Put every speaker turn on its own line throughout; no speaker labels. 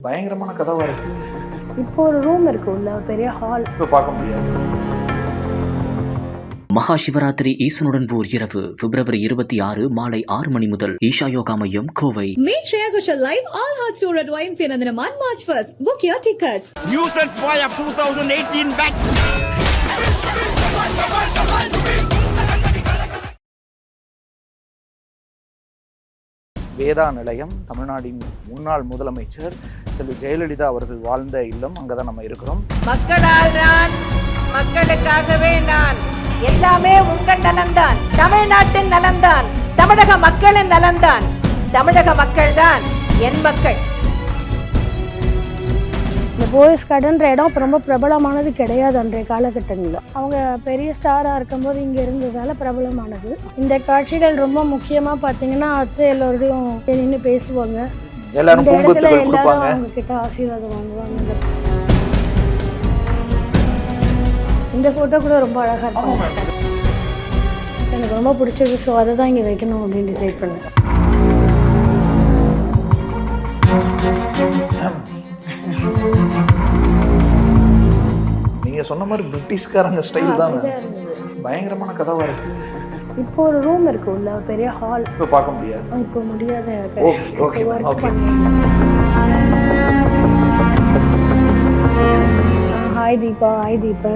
பயங்கரமான கதவா இருக்கு.
இப்போ ஒரு ரூம் இருக்கு உள்ள பெரிய ஹால்.
இப்ப பார்க்க முடியாது.
மகா சிவராத்திரி ஈசனுடன் ஓர் இரவு பிப்ரவரி 26 மாலை 6 மணி முதல் ஈஷா யோகா மையம் Kovai.
Meet Shreya Ghoshal live all hearts tour at YMCA Nandanaman March 1st. Book your tickets.
Nuisance Fire 2018 batch.
Veda நிலையம் தமிழ்நாட்டின் முன்னாள் முதலமைச்சர் செல்வி ஜெயலலிதா அவர்கள் வாழ்ந்த இல்லம். அங்கதான் நம்ம இருக்கிறோம்.
மக்களால் நான், மக்களுக்காகவே நான். எல்லாமே உங்கள் நலன்தான், தமிழ்நாட்டின் நலன்தான், தமிழக மக்களின் நலன்தான். தமிழக மக்கள் தான் என் மக்கள்.
இந்த போயஸ் கார்டன்ற இடம் ரொம்ப பிரபலமானது கிடையாது அன்றைய காலகட்டங்களில். அவங்க பெரிய ஸ்டாராக இருக்கும்போது இங்கே இருந்ததால பிரபலமானது. இந்த காட்சிகள் ரொம்ப முக்கியமாக பார்த்தீங்கன்னா அத்தை எல்லோரையும் நின்று பேசுவாங்க. இந்த இடத்துல எல்லாரும் அவங்க கிட்ட ஆசீர்வாதம் வாங்குவாங்க. இந்த ஃபோட்டோ கூட ரொம்ப அழகாக இருக்கும். எனக்கு ரொம்ப பிடிச்சது. ஸோ அதை தான் இங்கே வைக்கணும் அப்படின்னு டிசைட் பண்ணேன்.
நீங்க சொன்ன மாதிரி பிரிட்டிஷ்காரங்க ஸ்டைல் தான். பயங்கரமான கதவா இருக்கு.
இப்போ ஒரு ரூம் இருக்கு உள்ள பெரிய ஹால்.
இப்ப பார்க்க முடியாது.
இப்போ முடியாத. ஹாய் தீபா, ஹாய் தீபா,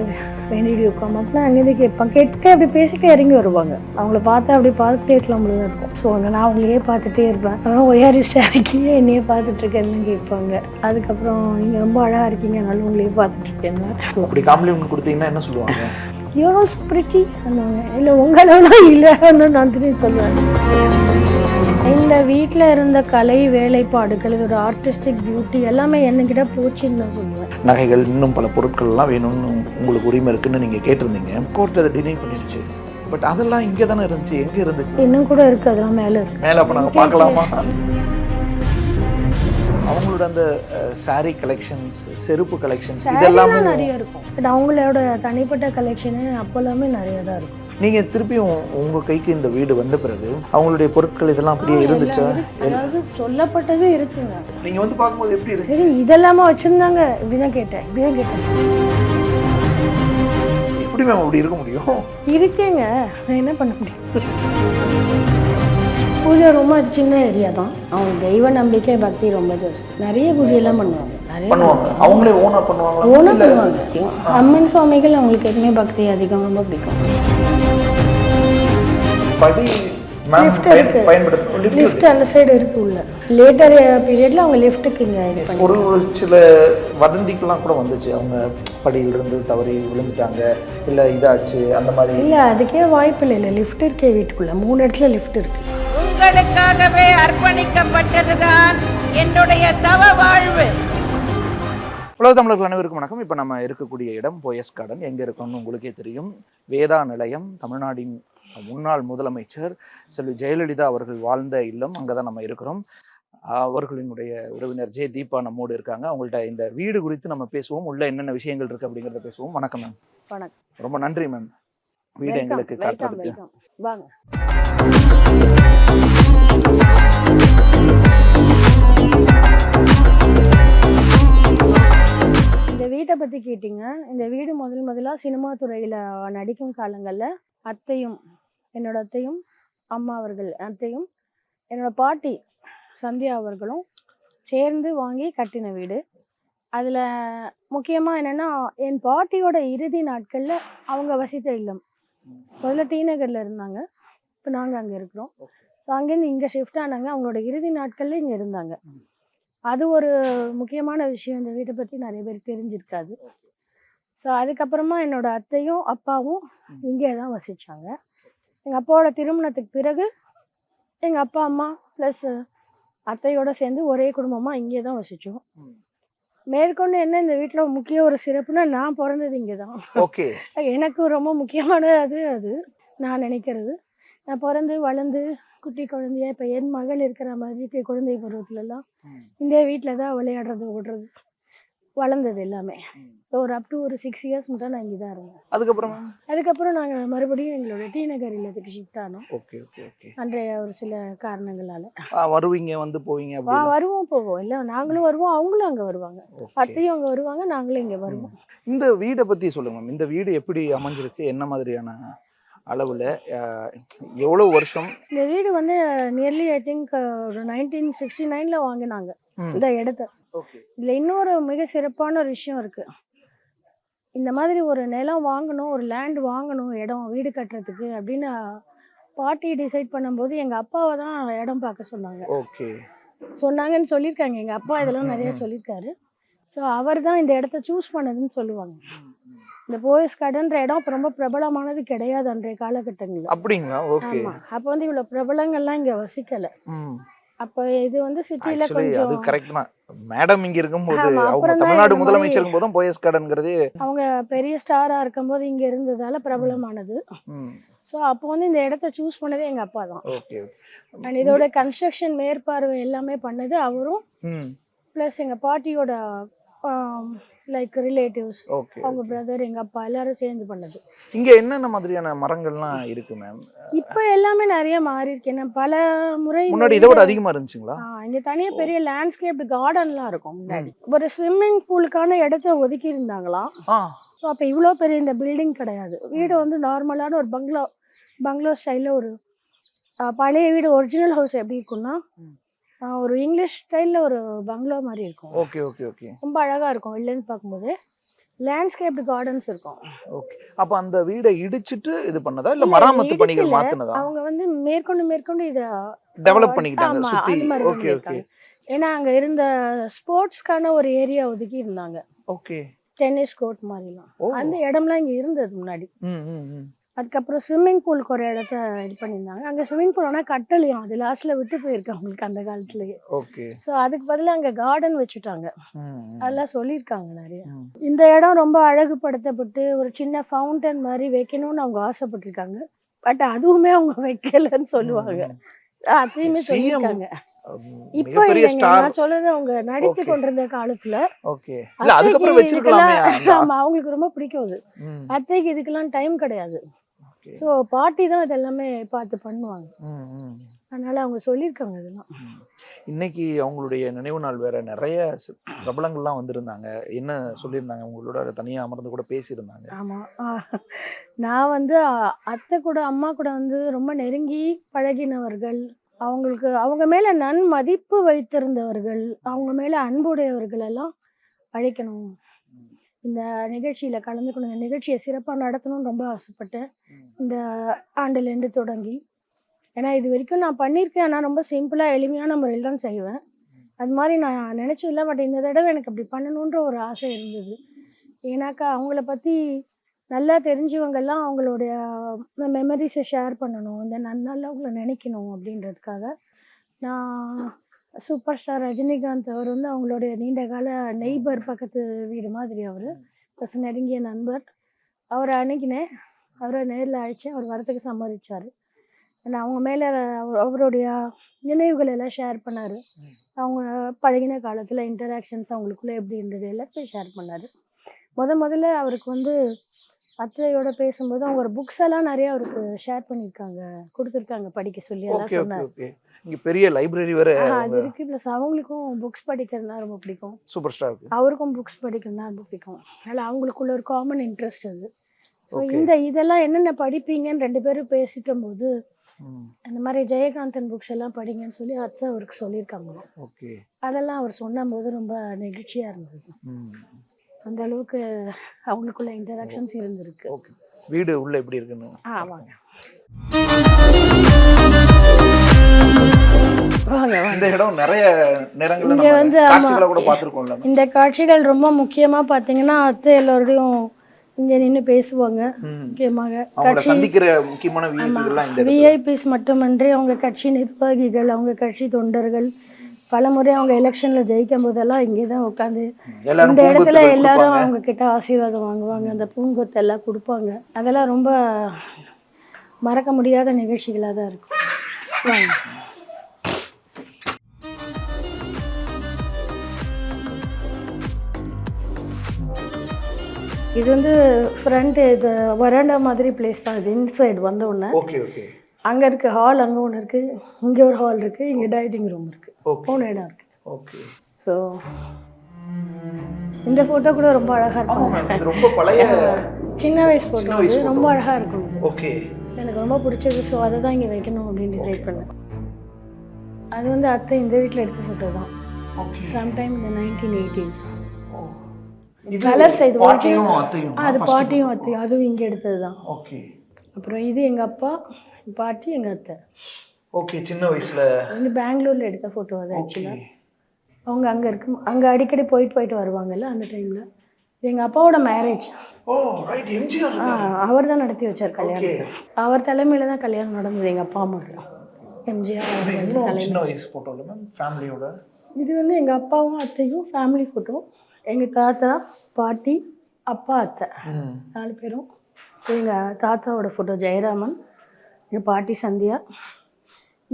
வேண்டிட்டு உட்காந்து அப்படின்னா அங்கேருந்து கேட்பாங்க. கேட்டு அப்படி பேசிட்டு இறங்கி வருவாங்க. அவங்கள பார்த்தா அப்படி பார்த்துட்டே இருக்கலாம் தான் இருக்கும். ஸோ நான் அவங்களையே பார்த்துட்டே இருப்பேன். அதனால் ஒய்ஆர்இஸ்டாக இருக்கீங்க, என்னையே பார்த்துட்டு இருக்கேன்னு கேட்பாங்க. அதுக்கப்புறம் நீங்கள் ரொம்ப அழகாக இருக்கீங்க, அதனால உங்களையே பார்த்துட்டு இருக்கேன்னு.
அப்படி காம்ப்ளிமெண்ட் கொடுத்தீங்கன்னா என்ன சொல்லுவாங்க?
யூர் ஆல்சோ பிரிட்டி பண்ணுவாங்க. இல்லை உங்களெல்லாம் இல்லைன்னு நான் திரும்பி சொல்லுவேன். இந்த வீட்டில் இருந்த கலை வேலைப்பாடுகள், இதோட ஆர்டிஸ்டிக் பியூட்டி எல்லாமே என்கிட்ட போச்சுன்னு தான் சொல்லுவேன்.
நகைகள், இன்னும் பல பொருட்கள்லாம் வேணும்னு உங்களுக்கு உரிமை இருக்குன்னு நீங்கள் கேட்டிருந்தீங்க. கோர்ட் அதை டினை பண்ணிடுச்சு. பட் அதெல்லாம் இங்கே தானே இருந்துச்சு. எங்கே இருந்துச்சு?
இன்னும் கூட இருக்குது. அதெல்லாம் மேலே இருக்கு.
மேலே அப்போ நாங்கள் பார்க்கலாமா? அவங்களோட அந்த சாரி கலெக்ஷன்ஸ், செருப்பு கலெக்ஷன்ஸ் இதெல்லாமே
நிறைய இருக்கும். பட் அவங்களோட தனிப்பட்ட கலெக்ஷனு அப்போல்லாமே நிறைய தான் இருக்கும்.
நீங்கள் திருப்பியும் உங்கள் கைக்கு இந்த வீடு வந்த பிறகு அவங்களுடைய பொருட்கள் இதெல்லாம் அப்படியே இருந்துச்சா?
அதாவது சொல்லப்பட்டது இருக்குங்க.
நீங்கள் வந்து பார்க்கும்போது எப்படி இருக்கு?
இதெல்லாமா வச்சுருந்தாங்க? இப்படிதான் கேட்டேன்.
எப்படி மேம் அப்படி இருக்க முடியும்?
இருக்கேங்க, நான் என்ன பண்ண முடியும்? பூஜை ரொம்ப சின்ன ஏரியா தான். அவங்க தெய்வ நம்பிக்கை பக்தி ரொம்ப ஜாஸ்தி. நிறைய பூஜையெல்லாம் பண்ணுவாங்க.
பண்ணுவாங்க. அவங்களே ஓனா பண்ணுவாங்க.
ஓனா பண்ணுவாங்க. அம்மன் சுவாமிகள் அவங்களுக்கு எப்பவுமே பக்தி அதிகம், ரொம்ப பிடிக்கும்.
படி
லிஃப்ட் இருக்கு. லிஃப்ட் அந்த சைடு இருக்கு உள்ள. லேட்டர் பீரியட்ல அவங்க லிஃப்ட்டுக்கு இங்க
ஒரு சில வதந்திக்கெல்லாம் கூட வந்துச்சு. அவங்க படியிலிருந்து தவறி விழுந்துட்டாங்க, இல்லை இதாச்சு அந்த மாதிரி.
இல்லை, அதுக்கே வாய்ப்பு இல்லை. லிஃப்ட் இருக்கே வீட்டுக்குள்ள. 3 இடத்துல லிஃப்ட் இருக்கு.
உங்களுக்காகவே அர்ப்பணிக்கப்பட்டதுதான் என்னுடைய தவ வாழ்வு.
உலக தமிழர்கள் அனைவருக்கும் வணக்கம். இப்போ நம்ம இருக்கக்கூடிய இடம் போயஸ் கார்டன். எங்கே இருக்கோம்னு உங்களுக்கே தெரியும். வேதா நிலையம் தமிழ்நாட்டின் முன்னாள் முதலமைச்சர் செல்வி ஜெயலலிதா அவர்கள் வாழ்ந்த இல்லம். அங்கே தான் நம்ம இருக்கிறோம். அவர்களினுடைய உறவினர் ஜே தீபா நம்மோடு இருக்காங்க. அவங்கள்ட்ட இந்த வீடு குறித்து நம்ம பேசுவோம். உள்ள என்னென்ன விஷயங்கள் இருக்குது அப்படிங்கிறத பேசுவோம். வணக்கம் மேம்.
வணக்கம்.
ரொம்ப நன்றி மேம், வீடு எங்களுக்கு காட்டுறதுக்கு.
வாங்க. இந்த வீட்டை பற்றி கேட்டிங்க. இந்த வீடு முதலாக சினிமா துறையில் நடிக்கும் காலங்களில் அத்தையும், என்னோட அத்தையும், அம்மா அவர்கள் அத்தையும், என்னோட பாட்டி சந்தியா அவர்களும் சேர்ந்து வாங்கி கட்டின வீடு. அதில் முக்கியமாக என்னென்னா, என் பாட்டியோட இறுதி நாட்களில் அவங்க வசித்த இல்லம். முதல்ல டி நகரில் இருந்தாங்க. இப்போ நாங்கள் அங்கே இருக்கிறோம். ஸோ அங்கேருந்து இங்கே ஷிஃப்ட் ஆனாங்க. அவங்களோட இறுதி நாட்களில் இங்கே இருந்தாங்க. அது ஒரு முக்கியமான விஷயம். இந்த வீட்டை பற்றி நிறைய பேருக்கு தெரிஞ்சிருக்காது. ஸோ அதுக்கப்புறமா என்னோட அத்தையும் அப்பாவும் இங்கே தான் வசித்தாங்க. எங்கள் அப்பாவோட திருமணத்துக்கு பிறகு எங்கள் அப்பா அம்மா ப்ளஸ் அத்தையோடு சேர்ந்து ஒரே குடும்பமாக இங்கே தான் வசித்தோம். மேற்கொண்டு என்ன இந்த வீட்டில் முக்கிய ஒரு சிறப்புனா, நான் பிறந்தது இங்கே தான்.
ஓகே.
எனக்கு ரொம்ப முக்கியமானது அது நான் நினைக்கிறது. நான் பிறந்து வளர்ந்து குட்டி குழந்தைய இப்போ என் மகள் இருக்கிற மாதிரி குழந்தை பருவத்துலலாம் இந்த வீட்டில் தான் விளையாடுறது, ஓடுறது. வளர்ந்தது எல்லாமே. ஸோ ஒரு அப் டு ஒரு 6 இயர்ஸ் மட்டும் நான் இங்கே தான் இருந்தேன்.
அதுக்கப்புறம்
அதுக்கப்புறம் நாங்கள் மறுபடியும் எங்களோட டி நகர் இல்லத்துக்கு ஷிஃப்ட் ஆனோம்.
Okay okay okay.
அன்றைய ஒரு சில காரணங்களால
வருவீங்க வந்து போவீங்க அப்படி?
வருவோம் போவோம், இல்லை நாங்களும் வருவோம், அவங்களும் அங்கே வருவாங்க,
Okay.
அத்தையும் அங்கே வருவாங்க, நாங்களும் இங்கே வருவோம்.
இந்த வீடை பத்தி சொல்லுங்க மேம். இந்த வீடு எப்படி அமைஞ்சிருக்கு, என்ன மாதிரியான அளவுல, எவ்வளவு வருஷம்?
இந்த வீடு வந்து நியர்லி ஐ திங்க் ஒரு 1969 வாங்கினாங்க இந்த இடத்த.
ஓகே.
இதில் இன்னொரு மிக சிறப்பான ஒரு விஷயம் இருக்குது. இந்த மாதிரி ஒரு நிலம் வாங்கணும், ஒரு லேண்ட் வாங்கணும், இடம் வீடு கட்டுறதுக்கு அப்படின்னு பாட்டி டிசைட் பண்ணும்போது எங்கள் அப்பாவை தான் இடம் பார்க்க சொன்னாங்க.
ஓகே.
சொன்னாங்கன்னு சொல்லியிருக்காங்க, எங்கள் அப்பா இதெல்லாம் நிறைய சொல்லியிருக்காரு. ஸோ அவர் தான் இந்த இடத்த சூஸ் பண்ணதுன்னு சொல்லுவாங்க. இந்த போயஸ் கார்டன்ற இடம் அப்போ ரொம்ப பிரபலமானது கிடையாது அன்றைய காலகட்டங்களில்.
அப்படிங்களா? ஓகே.
ஆமாம், அப்போ வந்து இவ்வளோ பிரபலங்கள்லாம் இங்கே வசிக்கலை. அப்போ இது வந்து சிட்டியில்
அது
கொஞ்சம்
கரெக்ட் தான் மேடம். இங்க இருக்கும்போது
ஆமா,
அவங்க
அப்புறம் தான்
தமிழ்நாடு
இந்த
முதலமைச்சர்
மாதிரி
இருக்கும்போதும் போயஸ் கார்டன்ங்கிறது
அவங்க பெரிய ஸ்டாராக இருக்கும்போது இங்கே இருந்ததால பிரபலமானது. ஸோ அப்போ வந்து இந்த இடத்த சூஸ் பண்ணதே எங்கள் அப்பா தான்.
ஓகே.
அண்ட் இதோட கன்ஸ்ட்ரக்ஷன் மேற்பார்வை எல்லாமே பண்ணது அவரும், ப்ளஸ் எங்கள் பாட்டியோட லைக் ரிலேட்டிவ்ஸ்,
ஓகே.
அவங்க பிரதர், எங்கள் அப்பா எல்லாரும் சேர்ந்து பண்ணது.
இங்க என்னென்ன மாதிரியான மரங்கள்லாம் இருக்கு மேம்?
இப்போ எல்லாமே நிறைய மாறி இருக்கு. ஏன்னா பல முறை
முன்னாடி இதை விட அதிகமா இருந்துச்சுங்களா?
இங்கே தனியாக பெரிய லேண்ட்ஸ்கேப் கார்டன்லாம் இருக்கும். முன்னாடி ஒரு ஸ்விம்மிங் பூலுக்கான இடத்த ஒதுக்கி இருந்தாங்களாம். ஸோ அப்போ இவ்வளோ பெரிய இந்த பில்டிங் கிடையாது. வீடு வந்து நார்மலான ஒரு பங்களோ ஸ்டைலில் ஒரு பழைய வீடு, ஒரிஜினல் ஹவுஸ் எப்படி இருக்கும்னா ஒரு இங்கிலீஷ் ஸ்டைலில் ஒரு பங்களோ மாதிரி இருக்கும்.
Okay okay okay.
ரொம்ப அழகாக இருக்கும் வெளிலேருந்து பார்க்கும்போது. லேண்ட்ஸ்கேப் கார்டன்ஸ் இருக்கும்.
ஓகே. அப்ப அந்த வீடை இடிச்சிட்டு இது பண்ணதா இல்ல மராமத்து பணிகள் மாத்துனதா?
அவங்க வந்து மேற்கொண்டு இதை
டெவலப் பண்ணிக்கிட்டாங்க
ஆமா,
சுத்தி.
அது மாதிரி
ஓகே ஓகே.
பண்ணிருக்காங்க. ஏன்னா அங்க இருந்த ஸ்போர்ட்ஸ்க்கான ஒரு ஏரியா ஒதுக்கி இருந்தாங்க.
ஓகே.
டென்னிஸ் கோர்ட் மாதிரிலாம் அந்த இடம்லாம் இங்க இருந்தது முன்னாடி.
ம்.
அதுக்கப்புறம் ஸ்விம்மிங் பூலுக்கு ஒரு இடத்த இது பண்ணியிருந்தாங்க. அங்கே ஸ்விம்மிங் பூல் ஆனால் கட்டலையும், அது லாஸ்ட்டில் விட்டு போயிருக்கு அவங்களுக்கு அந்த காலத்துலேயே.
ஓகே.
ஸோ அதுக்கு பதிலாக அங்கே கார்டன் வச்சுட்டாங்க. அதெல்லாம் சொல்லியிருக்காங்க நிறைய. இந்த இடம் ரொம்ப அழகுபடுத்தப்பட்டு ஒரு சின்ன ஃபவுண்டன் மாதிரி வைக்கணும்னு அவங்க ஆசைப்பட்டிருக்காங்க. பட் அதுவுமே அவங்க வைக்கலன்னு சொல்லுவாங்க. அதையுமே சொல்லியிருக்காங்க. இப்போ இல்லைங்க, நான் சொல்றது அவங்க நடித்து கொண்டிருந்த காலத்துல.
ஓகே. இல்ல அதுக்கப்புறம் வெச்சிருக்கலாமே.
ஆமா, அவங்களுக்கு ரொம்ப பிடிக்கும் அது. அத்தைக்கு இதுக்கெல்லாம் டைம் கிடையாது. ஸோ பாட்டி தான் இதெல்லாமே பார்த்து பண்ணுவாங்க. அதனால அவங்க சொல்லியிருக்காங்க இதெல்லாம்.
இன்னைக்கு அவங்களுடைய நினைவு நாள் வேற, நிறைய பிரபலங்கள்லாம் வந்திருந்தாங்க. என்ன சொல்லியிருந்தாங்க? உங்களோட தனியாக அமர்ந்து கூட பேசியிருந்தாங்க.
ஆமாம், நான் வந்து அத்தை கூட அம்மா கூட வந்து ரொம்ப நெருங்கி பழகினவர்கள், அவங்களுக்கு அவங்க மேலே நன்மதிப்பு வைத்திருந்தவர்கள், அவங்க மேலே அன்புடையவர்கள் எல்லாம் அழைக்கணும். இந்த நிகழ்ச்சியில் கலந்துக்கணும், இந்த நிகழ்ச்சியை சிறப்பாக நடத்தணும்னு ரொம்ப ஆசைப்பட்டேன் இந்த ஆண்டுலேருந்து தொடங்கி. ஏன்னா இது வரைக்கும் நான் பண்ணியிருக்கேன், ஆனால் ரொம்ப சிம்பிளாக எளிமையான முறையில் தான் செய்வேன். அது மாதிரி நான் நினச்சதில்லை. பட் இந்த தடவை எனக்கு அப்படி பண்ணணுன்ற ஒரு ஆசை இருந்தது. ஏன்னாக்கா அவங்கள பற்றி நல்லா தெரிஞ்சவங்கெல்லாம் அவங்களுடைய மெமரிஸை ஷேர் பண்ணணும், இந்த நல்லவங்களை நினைக்கணும் அப்படின்றதுக்காக நான் சூப்பர் ஸ்டார் ரஜினிகாந்த் அவர் வந்து அவங்களுடைய நீண்ட கால நெய்பர், பக்கத்து வீடு மாதிரி அவர், ப்ளஸ் நெருங்கிய நண்பர். அவரை அணுகினேன், அவரை நேரில் அழைச்சேன். அவர் வரத்துக்கு சம்மதிச்சார். நான் அவங்க மேலே அவருடைய நினைவுகள் எல்லாம் ஷேர் பண்ணார். அவங்க பழகின காலத்தில் இன்டராக்ஷன்ஸ் அவங்களுக்குள்ளே எப்படி இருந்தது எல்லாத்தையும் ஷேர் பண்ணார். முதல்ல அவருக்கு வந்து அத்தையோட பேசும்போது அவங்க ஒரு புக்ஸ் எல்லாம் நிறைய அவருக்கு ஷேர் பண்ணியிருக்காங்க, கொடுத்துருக்காங்க படிக்க சொல்லி. எல்லாம் சொன்னார்.
இங்க பெரிய லைப்ரரி வேற
அது இருக்கு. ப்ளஸ் அவங்களுக்கும் புக்ஸ் படிக்கிறதுனா ரொம்ப பிடிக்கும்.
சூப்பர் ஸ்டாருக்கு
அவருக்கும் புக்ஸ் படிக்கிறதுனா ரொம்ப பிடிக்கும். அதனால் அவங்களுக்குள்ள ஒரு காமன் இன்ட்ரெஸ்ட் அது. ஸோ இதெல்லாம் என்னென்ன படிப்பீங்கன்னு 2 பேரும் பேசிக்கும் போது அந்த மாதிரி ஜெயகாந்தன் புக்ஸ் எல்லாம் படிங்கன்னு சொல்லி அத்தை அவருக்கு சொல்லியிருக்காங்க.
ஓகே. அதெல்லாம்
அவர் சொன்னபோது ரொம்ப நெகிழ்ச்சியாக இருந்தது. அந்த அளவுக்கு அவங்களுக்குள்ள இன்டராக்ஷன்ஸ் இருந்திருக்கு.
ஓகே. வீடு உள்ள எப்படி இருக்குன்னு
வாங்க.
இந்த இடம் நிறைய நேரங்கள்ல நம்ம காட்சிகளை கூட பார்த்திருக்கோம்ல.
இந்த காட்சிகள் ரொம்ப முக்கியமா பாத்தீங்கன்னா அத்தை எல்லாரோடையும் இங்க நின்று பேசுவாங்க. முக்கியமாக
அவங்கள சந்திக்கிற முக்கியமான விஐபிகள்லாம் இந்த
விஐபிஸ் மட்டுமன்றி அவங்க கட்சி நிர்வாகிகள், அவங்க கட்சி தொண்டர்கள் பல முறை அவங்க எலெக்ஷன்ல ஜெயிக்கும் போதெல்லாம் இங்கே தான் உட்காந்து இந்த இடத்துல எல்லாரும் அவங்க கிட்ட ஆசீர்வாதம் வாங்குவாங்க. அந்த பூங்கொத்து எல்லாம் கொடுப்பாங்க. அதெல்லாம் ரொம்ப மறக்க முடியாத நிகழ்ச்சிகளாக தான் இருக்கும். வாங்க. இது வந்து ஃப்ரண்ட் இது வராண்டா மாதிரி பிளேஸ் தான். இது இன்சைடு வந்த உடனே
ஓகே ஓகே
அங்கே இருக்குது ஹால், அங்கே ஒன்று இருக்குது, இங்கே ஒரு ஹால் இருக்குது, இங்கே டைனிங் ரூம் இருக்குது,
ஓகே
மூணு இடம் இருக்குது.
ஓகே.
ஸோ இந்த ஃபோட்டோ கூட ரொம்ப அழகாக இருக்கும்.
இது ரொம்ப பழைய
சின்ன வயசு ஃபோட்டோ, இது ரொம்ப அழகாக இருக்கும்.
ஓகே.
எனக்கு ரொம்ப பிடிச்சது. ஸோ அதை தான் இங்கே வைக்கணும் அப்படின்னு டிசைட் பண்ணேன். அது வந்து அத்தை இந்த வீட்டில் எடுத்த ஃபோட்டோ தான்.
ஓகே.
சம்டைம் இந்த 1980s.
இது
கலர் சைடு
பாட்டியும் அத்தையும்.
அது பாட்டியும் அத்தையும், அதுவும் இங்கே எடுத்தது தான்.
ஓகே.
அப்புறம் இது எங்கள் அப்பா, பாட்டி, எங்கள் அத்தை.
ஓகே. சின்ன வயசுல
வந்து பெங்களூரில் எடுத்த ஃபோட்டோ அது. ஆக்சுவலாக அவங்க அங்கே இருக்கும், அங்கே அடிக்கடி போயிட்டு வருவாங்கல்ல அந்த டைமில். எங்கள் அப்பாவோட மேரேஜ்.
ஓ ரைட். எம்ஜிஆர்
அவர் தான் நடத்தி வச்சார் கல்யாணம். அவர் தலைமையில் தான் கல்யாணம் நடந்தது எங்கள் அப்பா அம்மாவுக்கு. எம்ஜிஆர்
சின்ன வயசு ஃபோட்டோவில் மேம் ஃபேமிலியோட.
இது வந்து எங்கள் அப்பாவும் அத்தையும் ஃபேமிலி ஃபோட்டோ. எங்கள் தாத்தா, பாட்டி, அப்பா, அத்தை 4 பேரும். எங்கள் தாத்தாவோட ஃபோட்டோ ஜெயராமன், எங்கள் பாட்டி சந்தியா.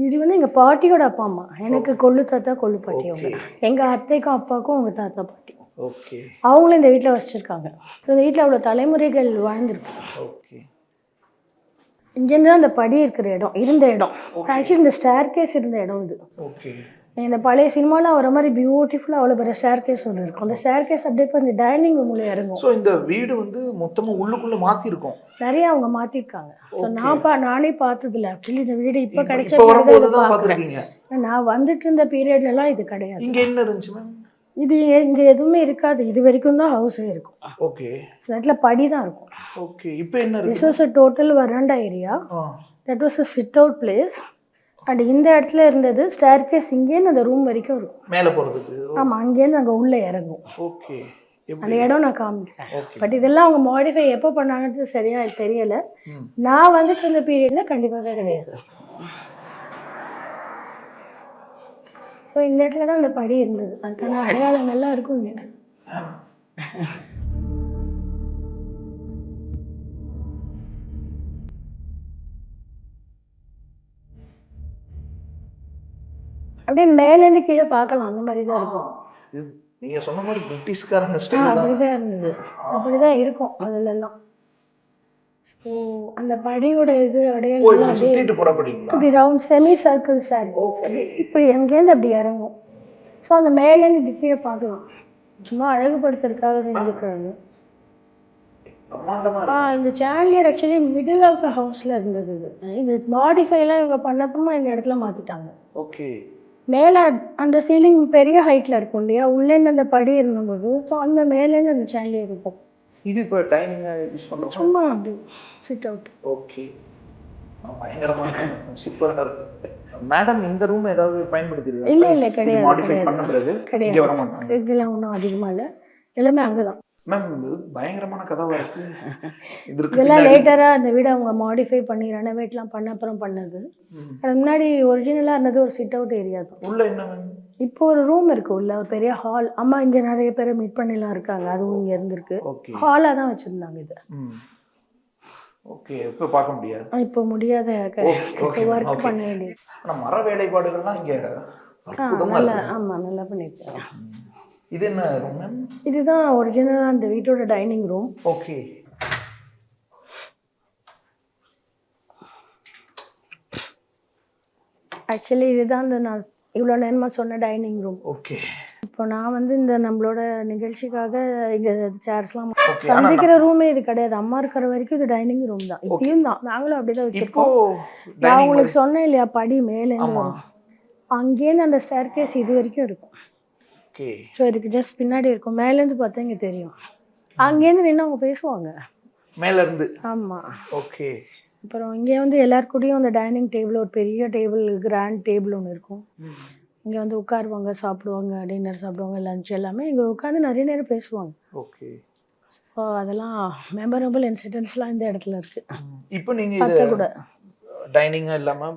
இது வந்து எங்கள் பாட்டியோட அப்பா அம்மா. எனக்கு கொள்ளு தாத்தா கொள்ளு பாட்டி அவங்க. எங்கள் அத்தைக்கும் அப்பாவுக்கும் அவங்க தாத்தா பாட்டி.
ஓகே.
அவங்களும் இந்த வீட்டில் வசிச்சிருக்காங்க. ஸோ இந்த வீட்டில் அவ்வளோ தலைமுறைகள் வாழ்ந்துருக்கு.
ஓகே.
இங்கேருந்து தான் அந்த படி இருக்கிற இடம், இருந்த இடம். ஆக்சுவலி இந்த ஸ்டேர் கேஸ் இருந்த இடம் இது.
ஓகே.
இந்த பழைய சினிமாவில் வர மாதிரி பியூட்டிஃபுல்லாக அவ்வளோ பெரிய ஸ்டேர் கேஸ் ஒன்று இருக்கும். அந்த ஸ்டேர் கேஸ் அப்படியே இப்போ இந்த டைனிங் ரூமில் இறங்கும்.
ஸோ இந்த வீடு வந்து மொத்தமாக உள்ளுக்குள்ளே மாற்றிருக்கோம்.
நிறைய அவங்க மாற்றிருக்காங்க. ஸோ நானே பார்த்ததில்ல. ஆக்சுவலி இந்த வீடு இப்போ கிடைச்ச
பார்த்துருக்கீங்க.
நான் வந்துட்டு இருந்த பீரியட்லலாம் இது கிடையாது.
இங்கே என்ன இருந்துச்சு மேம்?
இது இங்கே எதுவுமே இருக்காது. இது வரைக்கும் தான் ஹவுஸே இருக்கும்.
ஓகே.
ஸோ இடத்துல படி தான் இருக்கும்.
ஓகே. இப்போ என்ன இருக்கு?
This was a total veranda area. That was a sit out place. And இந்த இடத்துல இருந்தது ஸ்டேர் கேஸ். இங்கேருந்து அந்த ரூம் வரைக்கும் இருக்கும்
மேலே போகிறதுக்கு.
ஆமாம், அங்கேருந்து அங்கே உள்ளே இறங்கும்.
ஓகே.
அந்த இடம் நான் காமிக்கிறேன். பட் இதெல்லாம் அவங்க மாடிஃபை எப்போ பண்ணாங்கன்றது சரியா தெரியல. நான் வந்துட்டு இருந்த பீரியட்ல கண்டிப்பாக கிடையாது. ஸோ இந்த இடத்துல தான் அந்த படி இருந்தது. அதுக்கான அடையாளங்கள்லாம் இருக்கும் இங்கே. அப்படியே மேலேருந்து கீழே பார்க்கலாம், அந்த மாதிரி தான் இருக்கும்.
நீங்க சொன்ன மாதிரி பிரிட்டிஷ்காரங்க
அப்படிதான் இருந்தது, அப்படிதான் இருக்கும் அதுலலாம். ஸோ அந்த படியோட இது அடையாளம் ரவுண்ட் செமி சர்க்கிள் ஸ்டேர்கேஸ். இப்படி எங்கேருந்து அப்படி இறங்கும். ஸோ அந்த மேலேருந்து இப்படி கீழே பார்க்கலாம். சும்மா அழகுபடுத்துறதுக்காக செஞ்சுக்கிறாங்க. இந்த சேனலியர் ஆக்சுவலி மிடில் ஆஃப் த ஹவுஸில் இருந்தது. இது மாடிஃபைலாம் இவங்க பண்ணப்பமா இந்த இடத்துல மாற்றிட்டாங்க.
ஓகே.
மேலே அந்த சீலிங் பெரிய ஹைட்டில் இருக்கும் இல்லையா, உள்ளேருந்து அந்த படி இருந்தபோது. ஸோ அந்த மேலேருந்து அந்த சேனலியர் இருக்கும்.
இது இப்போ டைனிங்காக யூஸ் பண்ணுறோம்.
சும்மா அப்படி சிட் அவுட்.
ஓகே. பயங்கரமாக சூப்பராக இருக்கு. மேடம் இந்த ரூம் ஏதாவது பயன்படுத்திடுது?
இல்லை கிடையாது.
மாடிஃபை பண்ண பிறகு இங்கே வர மாட்டாங்க.
இதெல்லாம் ஒன்றும் அதிகமாக இல்லை, எல்லாமே அங்கே தான்.
மேம் இது பயங்கரமான கதவாக இருக்கு.
இதெல்லாம் லேட்டராக அந்த வீடை அவங்க மாடிஃபை பண்ணி ரெனோவேட்லாம் பண்ண அப்புறம் பண்ணது. அது முன்னாடி ஒரிஜினலாக இருந்தது ஒரு சிட் அவுட் ஏரியா தான்.
உள்ள என்ன மேம்? இப்போ
ஒரு ரூம் இருக்கு உள்ள, ஒரு பெரிய ஹால். அம்மா இங்கே நிறைய பேர் மீட் பண்ணிலாம் இருக்காங்க, அதுவும் இங்கே இருந்திருக்கு. ஹாலாக தான் வச்சுருந்தாங்க இது.
ஓகே. இப்போ பார்க்க முடியாது.
இப்போ முடியாத ஒர்க் பண்ண வேண்டியது.
ஆனால் மர வேலைப்பாடுகள்லாம் இங்கே
நல்லா. ஆமாம், நல்லா பண்ணியிருக்காங்க.
இது என்ன ரூம் மேம்?
இதுதான் ஒரிஜினலாக அந்த வீட்டோட டைனிங் ரூம்.
ஓகே.
ஆக்சுவலி இதுதான் அந்த நான் இவ்வளோ நேரமாக சொன்ன டைனிங் ரூம்.
ஓகே.
இப்போ நான் வந்து இந்த நம்மளோட நிகழ்ச்சிக்காக இங்கே சேர்ஸ்லாம் சந்திக்கிற ரூமே இது கிடையாது. அம்மா இருக்கிற வரைக்கும் இது டைனிங் ரூம் தான். இப்பயும் தான் நாங்களும் அப்படிதான் வச்சிருக்கோம். நான் உங்களுக்கு சொன்னேன் இல்லையா, படி மேலேருந்து அங்கேருந்து அந்த ஸ்டேர் கேஸ் இது வரைக்கும் இருக்கும். ஸோ இதுக்கு ஜஸ்ட் பின்னாடி இருக்கும். மேலேருந்து பார்த்தா இங்கே தெரியும். அங்கேருந்து நின்று அவங்க பேசுவாங்க
மேலேருந்து.
ஆமாம்.
ஓகே.
அப்புறம் இங்கே வந்து எல்லாருக்கூடையும் அந்த டைனிங் டேபிள், ஒரு பெரிய டேபிள், கிராண்ட் டேபிள் ஒன்று இருக்கும். இங்கே வந்து உட்காருவாங்க, சாப்பிடுவாங்க, டின்னர் சாப்பிடுவாங்க, லஞ்ச் எல்லாமே இங்கே உட்காந்து நிறைய நேரம் பேசுவாங்க.
ஓகே.
ஸோ அதெல்லாம் மெமரபிள் இன்சிடென்ட்ஸ்லாம் இந்த இடத்துல இருக்குது.
இப்போ நீங்கள் கூட டைனிங்காக இல்லாமல்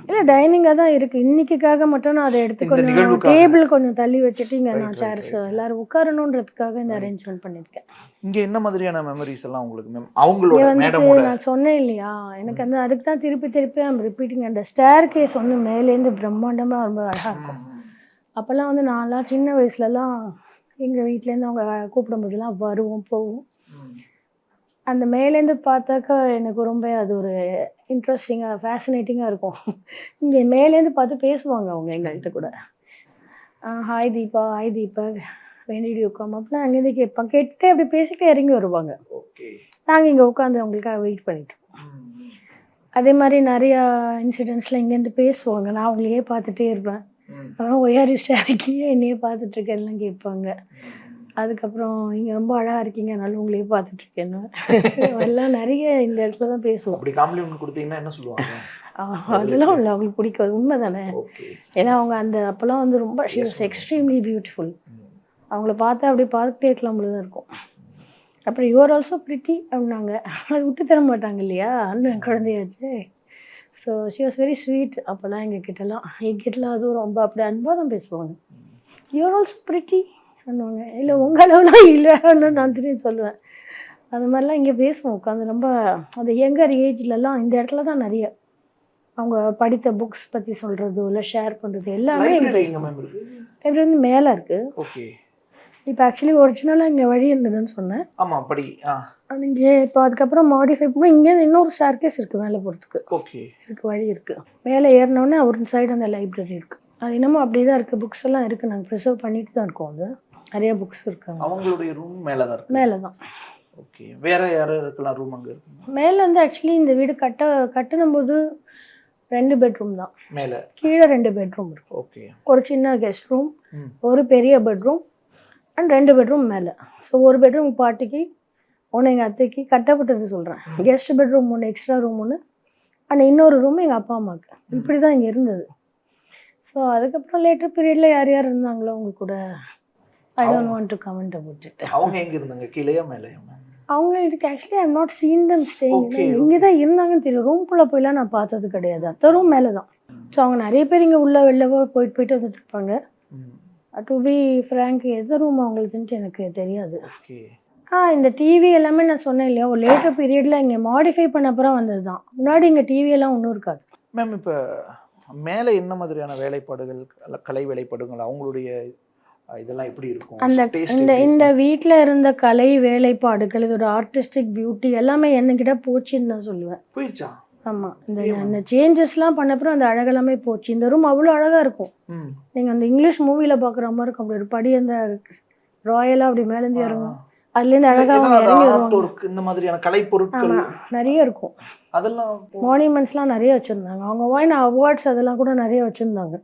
இல்லை டைனிங்காக தான் இருக்குது. இன்றைக்கிக்காக மட்டும் நான் அதை எடுத்து கொஞ்சம் டேபிள் கொஞ்சம் தள்ளி வச்சுட்டு இங்கே நான் சேர்ஸ் எல்லோரும் உட்காரணுன்றதுக்காக இந்த அரேஞ்ச்மெண்ட் பண்ணியிருக்கேன்.
இங்கே என்ன மாதிரியான மெமரிஸ் எல்லாம் உங்களுக்கு மேம்? அவங்களோட
வந்துட்டு நான் சொன்னேன் இல்லையா, எனக்கு வந்து அதுக்கு தான் திருப்பி ஐம் ரிப்பீட்டிங். அந்த ஸ்டேர் கேஸ் வந்து மேலேருந்து பிரம்மாண்டமாக ரொம்ப அழகாக இருக்கும். அப்போல்லாம் வந்து நான்லாம் சின்ன வயசுலலாம் எங்கள் வீட்டிலேருந்து அவங்க கூப்பிடும்போதெல்லாம் வருவோம் போவோம். அந்த மேலேருந்து பார்த்தாக்கா எனக்கு ரொம்ப அது ஒரு இன்ட்ரெஸ்டிங்காக ஃபேசினேட்டிங்காக இருக்கும். இங்கே மேலேருந்து பார்த்து பேசுவாங்க அவங்க எங்கள்கிட்ட கூட. Hi Deepa, hi Deepa, when did you come அப்படிலாம் அங்கேருந்து கேட்பாங்க. கேட்டுட்டு அப்படி பேசிட்டு இறங்கி வருவாங்க.
ஓகே.
நாங்கள் இங்கே உட்காந்து அவங்களுக்காக வெயிட் பண்ணிட்டு இருக்கோம். அதே மாதிரி நிறையா இன்சிடென்ட்ஸ்லாம் இங்கேருந்து பேசுவாங்க. நான் அவங்களையே பார்த்துட்டே இருப்பேன். அப்புறம் ஒய்ஆர் ஸ்டாரிக்கியே என்னையே பார்த்துட்ருக்கேன்லாம் கேட்பாங்க. அதுக்கப்புறம் நீங்கள் ரொம்ப அழகாக இருக்கீங்க, அதனால உங்களையே பார்த்துட்ருக்கேன்னு எல்லாம் நிறைய இந்த இடத்துல தான் பேசுவோம்.
அப்படி காம்ப்ளிமெண்ட் கொடுத்தீங்கன்னா என்ன சொல்லுவாங்க?
அதெல்லாம் இல்லை, அவங்களுக்கு பிடிக்காது. உண்மை தானே.
ஓகே.
ஏன்னா அவங்க அந்த அப்போல்லாம் வந்து ரொம்ப ஷி வாஸ் எக்ஸ்ட்ரீம்லி பியூட்டிஃபுல். அவங்கள பார்த்தா அப்படி பார்த்துட்டே இருக்கலாம் தான் இருக்கும். அப்புறம் யுவர் ஆல்சோ பிரிட்டி அப்படின்னாங்க. அது விட்டு தர மாட்டாங்க இல்லையா, அண்ணன் குழந்தையாச்சு. So she was very sweet. அப்போல்லாம் எங்கிட்டலாம் அதுவும் ரொம்ப அப்படி அன்பாக தான் பேசுவாங்க. யுவர் ஆல்சோ பிரிட்டி பண்ணுவாங்க. இல்லை உங்கள் அளவுலாம் இல்லைன்னு நான் திரும்பி சொல்லுவேன். அது மாதிரிலாம் இங்கே பேசுவோம் உட்காந்து. ரொம்ப அந்த யங்கர் ஏஜ்லலாம் இந்த இடத்துல தான் நிறைய அவங்க படித்த புக்ஸ் பற்றி சொல்கிறதோ இல்லை ஷேர் பண்ணுறது எல்லாமே லைப்ரரி வந்து மேலே இருக்குது.
ஓகே.
இப்போ ஆக்சுவலி ஒரிஜினலாக இங்கே வழி இருந்ததுன்னு சொன்னேன்.
ஆமாம், படி.
இங்கே இப்போ அதுக்கப்புறம் மாடிஃபை பண்ணி இங்கேருந்து இன்னொரு ஸ்டார்கேஸ் இருக்குது மேலே போகிறதுக்கு.
ஓகே.
இருக்குது, வழி இருக்குது. மேலே ஏறினோடனே ஒரு சைடு அந்த லைப்ரரி இருக்குது. அது இன்னமும் அப்படி தான் இருக்குது. புக்ஸ் எல்லாம் இருக்குது. நாங்கள் ப்ரிசர்வ் பண்ணிட்டு தான் இருக்கோம். அது நிறைய புக்ஸ் இருக்காங்க.
அவங்களுடைய ரூம் மேலே தான் இருக்கு.
மேலே தான்.
ஓகே. வேறு யாரும் இருக்கலாம் ரூம் அங்கே இருக்கு?
மேலே வந்து ஆக்சுவலி இந்த வீடு கட்டணும் போது 2 பெட்ரூம் தான்.
மேலே
கீழே 2 பெட்ரூம் இருக்குது.
ஓகே. ஒரு
சின்ன கெஸ்ட் ரூம், ஒரு பெரிய பெட்ரூம் அண்ட் 2 பெட்ரூம் மேலே. ஸோ ஒரு பெட்ரூம் பாட்டிக்கு, ஒன்று எங்கள் அத்தைக்கு கட்டப்பட்டது சொல்கிறேன். Guest bedroom 1, extra room 1 and இன்னொரு ரூம் எங்கள் அப்பா அம்மாவுக்கு. இப்படி தான் இங்கே இருந்தது. ஸோ அதுக்கப்புறம் லேட்டர் பீரியடில் யார் யார் இருந்தாங்களோ அவங்க கூட I don't want to comment about it.
அவங்க எங்கே இருந்தாங்க, கீழேயா மேலேயா?
அவங்க இதுக்கு actually I am not seen them staying. இங்கே தான் இருந்தாங்கன்னு தெரியும். ரூம்குள்ளே போயெல்லாம் நான் பார்த்தது கிடையாது. அத்த ரூம் மேலே தான். ஸோ அவங்க நிறைய பேர் இங்கே உள்ளே வெளிலவோ போயிட்டு வந்துட்டு இருப்பாங்க. டு பி ஃப்ரேங்க் எந்த ரூம் அவங்களுக்குன்ட்டு எனக்கு தெரியாது. இந்த டிவி எல்லாமே நான் சொன்னேன் இல்லையா, ஒரு லேட்டர் பீரியடில் இங்கே மாடிஃபை பண்ண அப்புறம் வந்தது தான். முன்னாடி இங்கே டிவியெல்லாம் ஒன்றும் இருக்காது.
மேம், இப்போ மேலே என்ன மாதிரியான வேலைப்பாடுகள், கலை வேலைப்பாடுகள், அவங்களுடைய இதெல்லாம் எப்படி இருக்கும்?
அந்த இந்த வீட்டில் இருந்த கலை வேலைப்பாடுகள், இதோட ஆர்டிஸ்டிக் பியூட்டி எல்லாமே என்னக்கிட்ட போச்சுன்னு தான் சொல்லுவேன்.
போயிடுச்சா?
ஆமாம். இந்த சேஞ்சஸ்லாம் பண்ணப்பறம் அந்த அழகெல்லாமே போச்சு. இந்த ரூம் அவ்வளோ அழகாக இருக்கும். நீங்கள் அந்த இங்கிலீஷ் மூவியில் பார்க்குற மாதிரி இருக்கும். அப்படி ஒரு படி அந்த ராயலாக அப்படி மேலேருந்து இறங்கும். அதுலேருந்து அழகாக இறங்கி வருவாங்க.
இந்த மாதிரியான கலை பொருட்கள்
நிறைய இருக்கும். அதெல்லாம் மானுமெண்ட்ஸ்லாம் நிறைய வச்சுருந்தாங்க. அவங்க வாங்கின அவார்ட்ஸ் அதெல்லாம் கூட நிறைய வச்சுருந்தாங்க.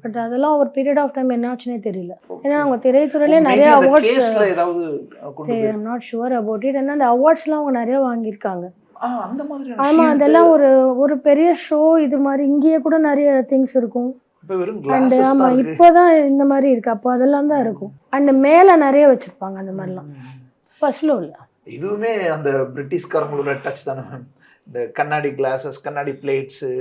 பட் அதெல்லாம் ஒரு பீரியட் ஆஃப் டைம் என்ன ஆச்சுன்னே தெரியல. ஏன்னா அவங்க திரைத்துறையிலே நிறைய awards, I am not sure about it. ஏன்னா அந்த அவார்ட்ஸ்லாம் அவங்க நிறைய வாங்கியிருக்காங்க. ஆமாம், அதெல்லாம் ஒரு பெரிய ஷோ இது மாதிரி. இங்கேயே கூட நிறைய திங்ஸ் இருக்கும். அண்ட் ஆமாம், இப்போதான் இந்த மாதிரி இருக்கு. அப்போ அதெல்லாம் தான் இருக்கும். அண்ட் மேலே நிறைய வச்சுருப்பாங்க அந்த மாதிரிலாம். ஃபர்ஸ்ட் ஃப்ளோரில்
இதுவுமே அந்த பிரிட்டிஷ்காரங்களோட டச் தானே மேம்? இந்த கண்ணாடி கிளாஸஸ், கண்ணாடி பிளேட்ஸு.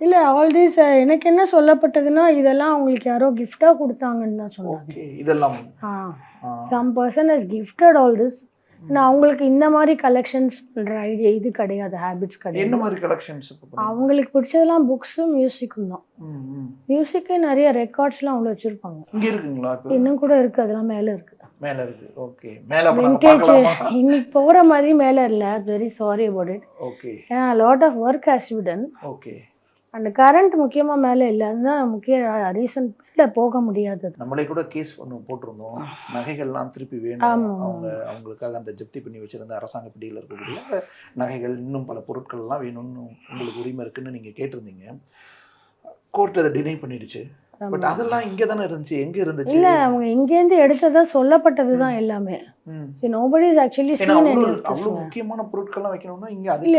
இல்லை, ஆல் தீஸ் எனக்கு என்ன சொல்லப்பட்டதுன்னா இதெல்லாம் அவங்களுக்கு யாரோ கிஃப்டாக கொடுத்தாங்கன்னு தான் சொன்னாங்க.
இதெல்லாம்
some person has gifted all this. நான் அவங்களுக்கு இந்த மாதிரி கலெக்ஷன்ஸ் பண்ணுற ஐடியா இது கிடையாது, ஹேபிட்ஸ் கிடையாது.
என்ன மாதிரி கலெக்ஷன்ஸ்?
அவங்களுக்கு பிடிச்சதெல்லாம் புக்ஸும் மியூசிக்கும் தான். மியூசிக்கே நிறைய ரெக்கார்ட்ஸ்லாம் அவ்வளோ வச்சுருப்பாங்க.
இங்கே இருக்குங்களா?
இன்னும் கூட இருக்குது. அதெல்லாம் மேலே இருக்குது.
மேலே இருக்குது. ஓகே. மேலே
விண்டேஜ் இன்னைக்கு போகிற மாதிரி மேலே இல்லை. Very sorry about it.
Okay.
ஏன்னா lot of work has to be done.
Okay.
அந்த கரண்ட் முக்கியமாக மேலே இல்லை. அதுதான் முக்கிய ரீசன். இல்லை, போக முடியாது.
நம்மளே கூட கேஸ் போட்டிருந்தோம். நகைகள்லாம் திருப்பி வேணும். அவங்களுக்காக அந்த ஜப்தி பண்ணி வச்சிருந்த அரசாங்க பிடியில் இருக்கக்கூடிய நகைகள், இன்னும் பல பொருட்கள்லாம் வேணும்னு உங்களுக்கு உரிமை இருக்குன்னு நீங்கள் கேட்டிருந்தீங்க. கோர்ட் அதை டினை பண்ணிடுச்சு. பட் அதெல்லாம் இங்கே தானே இருந்துச்சு. எங்கே இருந்துச்சு? இல்லை, அவங்க இங்கேருந்து எடுத்ததா சொல்லப்பட்டது தான் எல்லாமே. Nobody is actually seen any of this. அவ்வளவு முக்கியமான பொருட்கள்லாம் வைக்கணும்னா இங்க அதுக்கு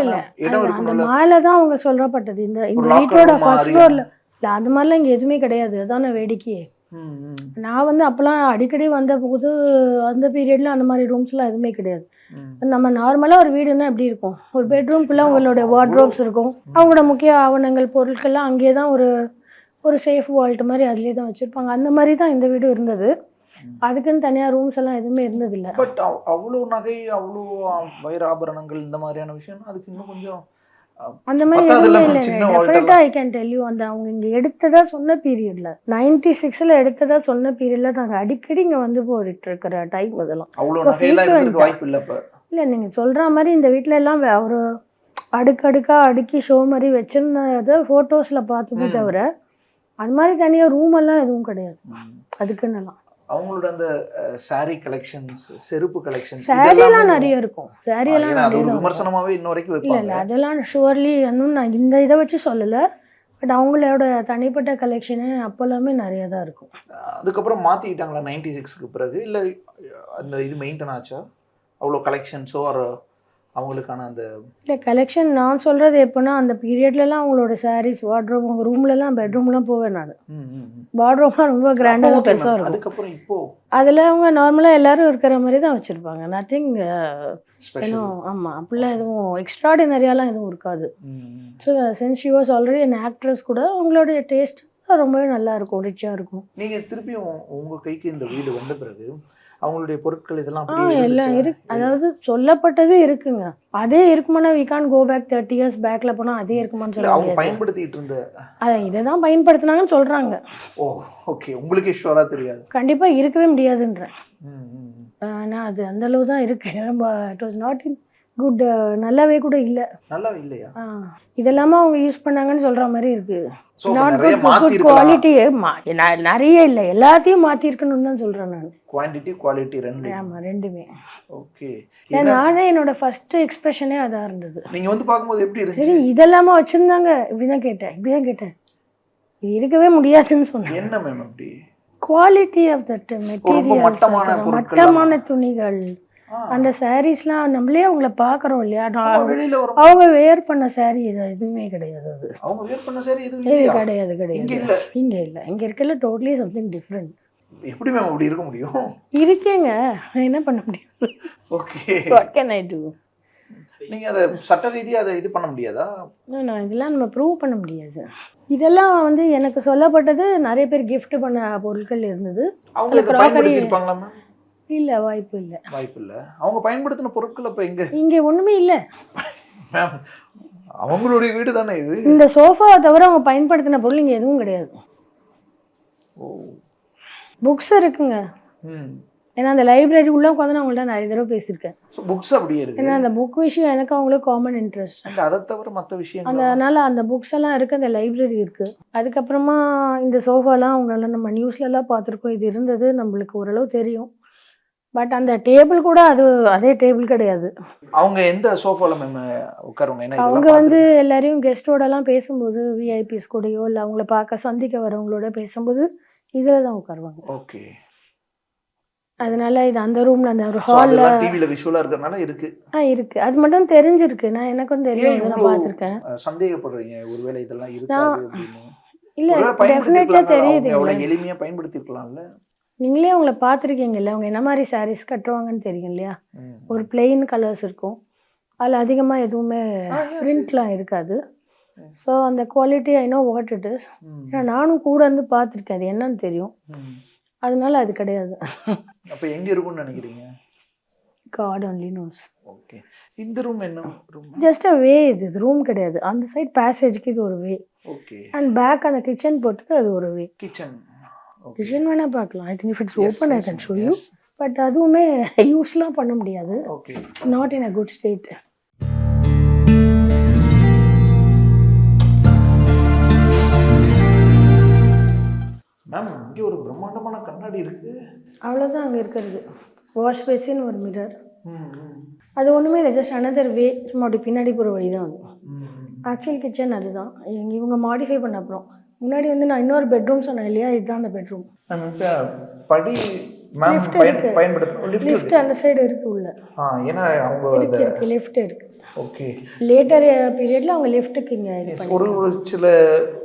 இடம் இருக்கும்ல. அந்த மேலே தான் அவங்க சொல்லப்பட்டது. இந்த வீட்டோட ஃபர்ஸ்ட் ஃப்ளோர்ல இல்லை, அது மாதிரிலாம் இங்கே எதுவுமே கிடையாது. அதான வேடிக்கையே. நான் வந்து அப்போலாம் அடிக்கடி வந்த போது அந்த பீரியட்ல அந்த மாதிரி ரூம்ஸ்லாம் எதுவுமே கிடையாது. நம்ம நார்மலாக ஒரு வீடுன்னா எப்படி இருக்கும், ஒரு பெட்ரூம்குள்ளே அவங்களோட வார்ட்ரோப்ஸ் இருக்கும். அவங்களோட முக்கிய ஆவணங்கள், பொருட்கள்லாம் அங்கேயே தான் ஒரு சேஃப் வால்ட் மாதிரி அதுலேயே தான் வச்சுருப்பாங்க. அந்த மாதிரி தான் இந்த வீடு இருந்தது. அதுக்குன்னு தனியாக ரூம்ஸ் எல்லாம் எதுவுமே இருந்ததில்லை. பட் அவ்வளோ நகை, அவ்வளோ வைர ஆபரணங்கள், இந்த மாதிரியான விஷயம் அதுக்கு இன்னும் கொஞ்சம்
அந்த மாதிரி எதுவுமே இல்லை. டெஃபினட்டாக ஐ கேன் டெல் யூ. அந்த அவங்க இங்கே எடுத்ததா சொன்ன பீரியடில் 96ல் எடுத்ததா சொன்ன பீரியடில் நாங்கள் அடிக்கடி இங்கே வந்து போயிட்டு இருக்கிற டைம். அதெல்லாம்
அவ்வளோ நகையெல்லாம் வாய்ப்பு இல்லை.
இல்லை நீங்கள் சொல்கிற மாதிரி இந்த வீட்டில எல்லாம் ஒரு அடுக்கடுக்காக அடுக்கி ஷோ மாதிரி வச்சுருந்ததை ஃபோட்டோஸில் பார்த்துமே தவிர அது மாதிரி தனியாக ரூமெல்லாம் எதுவும் கிடையாது அதுக்குன்னெல்லாம்.
அவங்களோட அந்த சாரி கலெக்ஷன்ஸ், செருப்பு கலெக்ஷன்ஸ்,
சாரியெல்லாம் நிறைய இருக்கும். சாரியெல்லாம்
அது
நிறைய
ஒரு
தான்
விமர்சனமாவே இன்ன வரைக்கும்
இல்லை
வைப்பாங்க.
இல்லை அதெல்லாம் ஷுவர்லி இன்னும் நான் இந்த இதை வச்சு சொல்லலை. பட் அவங்களோட தனிப்பட்ட கலெக்ஷனு அப்போல்லாமே நிறைய தான் இருக்கும்.
அதுக்கப்புறம் மாற்றிக்கிட்டாங்களா 96க்கு பிறகு, இல்லை அந்த இது மெயின்டைன் ஆச்சா அவ்வளோ கலெக்ஷன்ஸோ ஒரு அவங்களுக்கான அந்த?
இல்லை கலெக்ஷன் நான் சொல்கிறது எப்போனா அந்த பீரியட்லலாம் அவங்களோட சாரீஸ் வார்ட்ரோப் அவங்க ரூம்லலாம் பெட்ரூம்லாம் போவேன் நான். வார்ட்ரோப்லாம் ரொம்ப கிராண்டாக பெருசாக இருக்கும்.
அதுக்கப்புறம் இப்போ
அதில் அவங்க நார்மலாக எல்லோரும் இருக்கிற மாதிரி தான் வச்சுருப்பாங்க. நத்திங் இன்னும் ஆமாம் அப்படிலாம் எதுவும் எக்ஸ்ட்ராடினரியாலாம் எதுவும் இருக்காது. So since she was already an actress கூட அவங்களுடைய டேஸ்ட் ரொம்பவே நல்லா இருக்கும், ரிச்சாக இருக்கும்.
நீங்கள் திருப்பியும் உங்கள் கைக்கு இந்த வீடு வந்த பிறகு அவங்களுடைய பொருட்கள் இதெல்லாம்
எல்லாம் இருக்கு. அதாவது சொல்லப்பட்டது இருக்குங்க. அதே இருக்குமானா we can't go back 30 years பேக்கில் போனால் அதே இருக்குமான்னு சொல்ல
அவங்க
முடியாது.
பயன்படுத்திட்டு இருந்த
அதை இதை தான் பயன்படுத்தினாங்கன்னு சொல்கிறாங்க.
ஓ ஓகே, உங்களுக்கு ஷுவராக தெரியாது?
கண்டிப்பாக இருக்கவே முடியாதுன்றேன். ஆனால் அது அந்தளவு தான் இருக்குது. ரொம்ப it was not in good, நல்லாவே கூட இல்லை.
நல்லா இல்லையா?
இதெல்லாமா அவங்க யூஸ் பண்ணாங்கன்னு சொல்கிற மாதிரி இருக்குது.
So,
நாட்
நிறைய
குட்
மாத்திருக்கலாம்.
குவாலிட்டி நிறைய இல்லை, எல்லாத்தையும் மாற்றிருக்கணும்னு தான் சொல்கிறேன் நான்.
குவான்டிட்டி குவாலிட்டி ரெண்டு.
ஆமாம் ரெண்டுமே.
ஓகே,
நானே என்னோட ஃபர்ஸ்ட் எக்ஸ்பிரஷனே அதாக இருந்தது.
நீங்கள் வந்து பார்க்கும்போது எப்படி இருந்துச்சு?
சரி இதெல்லாமா வச்சுருந்தாங்க இப்படி தான் கேட்டேன். இது இருக்கவே முடியாதுன்னு சொன்னேன்.
என்ன மேம் அப்படி?
குவாலிட்டி ஆஃப் தட் மெட்டீரியல், மட்டமான துணிகள், அந்த சாரீஸ்லாம் நம்மளே அவங்கள பார்க்குறோம் இல்லையா.
வெளியில வரும்
அவங்க வேர் பண்ண சாரீ இது எதுவுமே கிடையாது. அது
அவங்க வேர் பண்ண சாரி எதுவும்
இது
இல்லையா?
கிடையாது
இங்க இல்ல.
இங்கே இல்லை. இங்கே இருக்கல டோட்டலி சம்திங் டிஃப்ரெண்ட்.
எப்படி மேம் அப்படி இருக்க முடியும்?
இருக்கேங்க, நான் என்ன பண்ண முடியும்?
Okay,
What can I do?
நீங்க அதை சட்ட ரீதியா அதை இது பண்ண முடியாதா?
நான் இதெல்லாம் நம்ம ப்ரூவ் பண்ண முடியாது. இதெல்லாம் வந்து எனக்கு சொல்லப்பட்டது நிறைய பேர் gift பண்ண பொருட்கள் இருந்தது.
அவங்க இதை பயன்படுத்தி இருப்பாங்களா மேம்?
இல்லை, வாய்ப்பு இல்லை.
வாய்ப்பு இல்லை. அவங்க பயன்படுத்தின பொருட்கள் அப்ப எங்க?
இங்கே ஒன்றுமே இல்லை
மேம், அவங்களுடைய வீடு தானே இது.
இந்த சோஃபாவை தவிர அவங்க பயன்படுத்தின பொருள் இங்கே எதுவும் கிடையாது.
ஓ,
புக்ஸ் இருக்குங்க. ஏன்னா அந்த லைப்ரரி உள்ள உட்காந்து நான் அவங்கள்ட்ட நிறைய தடவை பேசியிருக்கேன்.
புக்ஸ் அப்படியே இருக்கு.
ஏன்னா அந்த புக் விஷயம் எனக்கு அவங்களுக்கு காமன் இன்ட்ரெஸ்ட்.
அதை தவிர மற்ற விஷயம்
அதனால அந்த புக்ஸ் எல்லாம் இருக்குது, அந்த லைப்ரரி இருக்குது. அதுக்கப்புறமா இந்த சோஃபாலாம் அவங்களால நம்ம நியூஸ்லலாம் பார்த்துருக்கோம், இது இருந்தது நம்மளுக்கு ஓரளவு தெரியும். பட் அந்த டேபிள் கூட அதே டேபிள் கிடையாது.
அவங்க எந்த சோஃபால மேம் உட்காருவாங்க?
அவங்க வந்து எல்லாரையும் கெஸ்டோடலாம் பேசும்போது விஐபிஸ் கூடயோ இல்லை அவங்கள பார்க்க சந்திக்க வரவங்களோட பேசும்போது இதில் தான் உட்காருவாங்க.
ஓகே,
அதனால இது அந்த ரூம்ல அந்த ஒரு ஹால்ல
டிவில விஷுவலா இருக்கறனால இருக்கு.
இருக்கு, அது மட்டும் தெரிஞ்சிருக்கு. நான் எனக்கும் தெரியும், நான் பார்த்திருக்கேன்.
சந்தேகப்படுறீங்க ஒருவேளை இதெல்லாம் இருக்காது அப்படின்னு?
இல்ல டெஃபினெட்லி தெரியுது.
அவ்வளவு எளிமையா பயன்படுத்தி இருக்கலாம்ல.
நீங்களே அவங்கள பார்த்துருக்கீங்கல்ல, அவங்க என்ன மாதிரி சாரீஸ் கட்டுவாங்கன்னு தெரியும் இல்லையா. ஒரு பிளெயின் கலர்ஸ் இருக்கும், அதில் அதிகமாக எதுவுமே பிரிண்ட்லாம் இருக்காது. ஸோ அந்த quality I know what it is. நானும் கூட இருந்து பார்த்துருக்கேன், அது என்னன்னு தெரியும். அதனால அது கிடையாது.
அப்போ எங்கே இருக்கும்னு நினைக்கிறீங்க?
God only knows.
ஓகே, இந்த ரூம் என்ன ரூம்?
ஜஸ்ட் அ வே. இது ரூம் கிடையாது. அந்த சைட் பேசேஜ்க்கு இது ஒரு வே.
ஓகே,
அண்ட் பேக் அந்த கிச்சன் போட்டுக்கு அது ஒரு வே.
கிச்சன்.
கிச்சன் வேணா பார்க்கலாம். I think if it's open I can show you. But அதுவுமே யூஸ்லாம் பண்ண முடியாது.
Okay,
it's not in a good state.
Ma'am, இங்கே ஒரு பிரம்மாண்டமான கண்ணாடி இருக்கு.
அவ்வளோதான் அங்கே இருக்கிறது. வாஷ் பேசின், ஒரு மிரர். அது ஒன்றுமே இல்லை, ஜஸ்ட் அனதர் வே. சும்மா அப்படி பின்னாடி போகிற வழி தான் அது. ஆக்சுவல் கிச்சன் அதுதான். இவங்க மாடிஃபை பண்ண அப்புறம் முன்னாடி வந்து நான் இன்னொரு பெட்ரூம் சொன்னேன் இல்லையா, இதுதான் அந்த பெட்ரூம்.
படி மேம் பயன்படுத்துறோம்.
லிஃப்ட் அந்த சைடு இருக்கு உள்ள.
ஏன்னா அவங்க
இருக்கு லிஃப்ட் இருக்கு.
ஓகே,
லேட்டர் பீரியட்ல அவங்க லிஃப்ட்டுக்கு இங்கே
ஒரு சில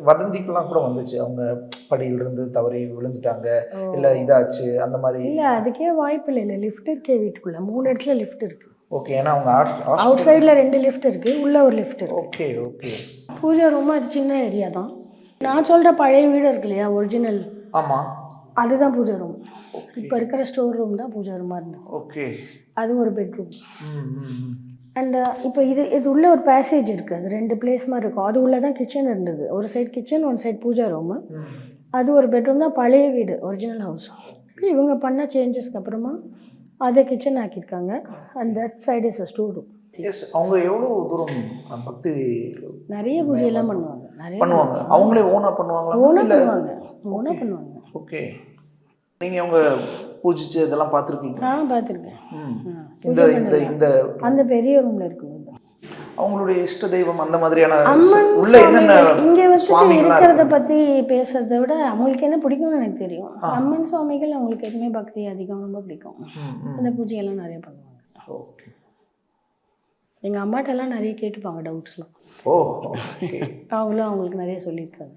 வதந்திக்கெல்லாம் கூட வந்துச்சு, அவங்க படியிலிருந்து தவறி விழுந்துட்டாங்க இல்லை இதாச்சு அந்த மாதிரி.
இல்லை, அதுக்கே வாய்ப்பு இல்லை. லிஃப்ட் இருக்கே வீட்டுக்குள்ள 3 இடத்துல லிஃப்ட் இருக்கு.
ஓகே, ஏன்னா அவங்க
அவுட் சைடில் 2 லிஃப்ட் இருக்கு, உள்ள ஒரு லிஃப்ட் இருக்கு.
Okay okay.
பூஜை ரூம் அது சின்ன ஏரியா தான். நான் சொல்கிற பழைய வீடு இருக்கு இல்லையா, ஒரிஜினல்.
ஆமாம்,
அதுதான் பூஜை ரூம். இப்போ இருக்கிற ஸ்டோர் ரூம் தான் பூஜை ரூமாக இருந்தது.
ஓகே,
அது ஒரு பெட்ரூம். அண்ட் இப்போ இது உள்ள ஒரு பேசேஜ் இருக்குது, அது 2 பிளேஸ் மாதிரி இருக்கும். அது உள்ளே தான் கிச்சன் இருந்தது. ஒரு side kitchen, one side puja room. அது ஒரு பெட்ரூம் தான். பழைய வீடு, ஒரிஜினல் ஹவுஸ். இவங்க பண்ண சேஞ்சஸ்க்கு அப்புறமா அதை கிச்சன் ஆக்கியிருக்காங்க. And that side is a store room.
Yes, அவங்க எவ்வளோ தூரம் பக்தி
நிறைய பூஜையெல்லாம் பண்ணுவாங்க. நிறைய
பண்ணுவாங்க. அவங்களே ஓனா பண்ணுவாங்களா?
ஓனா
இல்லை.
பண்ணுவாங்க. ஓனா பண்ணுவாங்க.
ஓகே. நீங்கள் அவங்க பூஜிச்சு இதெல்லாம் பார்த்துருக்கீங்க?
பார்த்துருக்கேன்.
இந்த இந்த இந்த
அந்த பெரிய ரூம்ல இருக்கும்போது
அவங்களுடைய இஷ்ட தெய்வம் அந்த மாதிரியான
அம்மன்
உள்ள என்னென்ன
இங்க வந்து
சுவாமிகளா
இருக்கிறத
இருக்காங்க?
பத்தி பேசுறதை விட அவங்களுக்கு என்ன பிடிக்கும்னு எனக்கு தெரியும். அம்மன் சுவாமிகள் அவங்களுக்கு எப்பவுமே பக்தி அதிகம், ரொம்ப பிடிக்கும். அந்த பூஜையெல்லாம் நிறைய பண்ணுவாங்க.
ஓகே.
எங்க அம்மாட்ட எல்லாம் நிறைய கேட்டுப்பாங்க டவுட்ஸ்லாம்.
ஓ, ஓகே.
அவங்களும் அவங்களுக்கு நிறைய சொல்லியிருக்காங்க.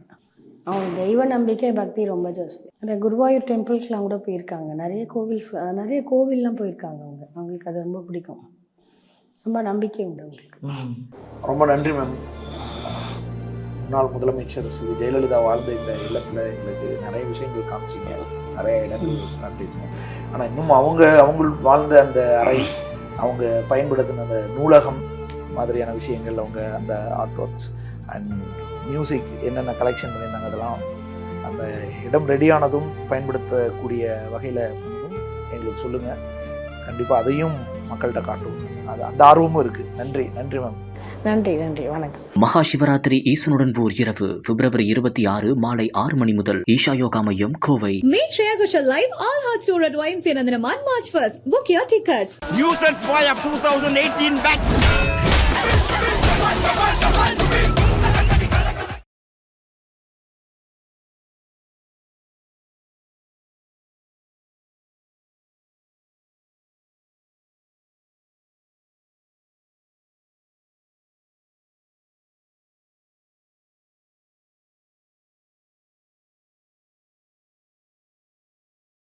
அவங்க தெய்வ நம்பிக்கை பக்தி ரொம்ப ஜாஸ்தி. அந்த குருவாயூர் டெம்பிள்ஸ்லாம் கூட போயிருக்காங்க. நிறைய கோவில்லாம் போயிருக்காங்க. அவங்களுக்கு அது ரொம்ப பிடிக்கும். ரொம்ப நம்பிக்கை உண்டு அவங்களுக்கு.
ரொம்ப நன்றி மேம். முன்னாள் முதலமைச்சர் ஸ்ரீ ஜெயலலிதா வாழ்ந்த இந்த இல்லத்தில் எங்களுக்கு நிறைய விஷயங்கள் காமிச்சிங்க, நிறைய இடங்கள் காமிச்சிங்க. ஆனால் இன்னும் அவங்க வாழ்ந்த அந்த அறை, அவங்க பயன்படுத்தின அந்த நூலகம் மாதிரியான விஷயங்கள், அவங்க அந்த ஆர்ட் ஒர்க்ஸ் அண்ட் மியூசிக் என்னென்ன கலெக்ஷன் பண்ணியிருந்தாங்க, அதெல்லாம் அந்த இடம் ரெடியானதும் பயன்படுத்தக்கூடிய வகையில் எங்களுக்கு சொல்லுங்கள். கண்டிப்பாக அதையும் மக்கள்கிட்ட காட்டுவோம். அது அந்த ஆர்வமும் இருக்குது. நன்றி மேம்.
நன்றி, வணக்கம்.
மகா சிவராத்திரி ஈசனுடன் ஓர் இரவு பிப்ரவரி 26 மாலை 6 மணி முதல் ஈஷா யோகா மையம், Kovai.
Meet Shreya Ghoshal live all hearts tour at YMCA Nandanaman March 1st. Book your tickets.
Nuisance Fire 2018 batch.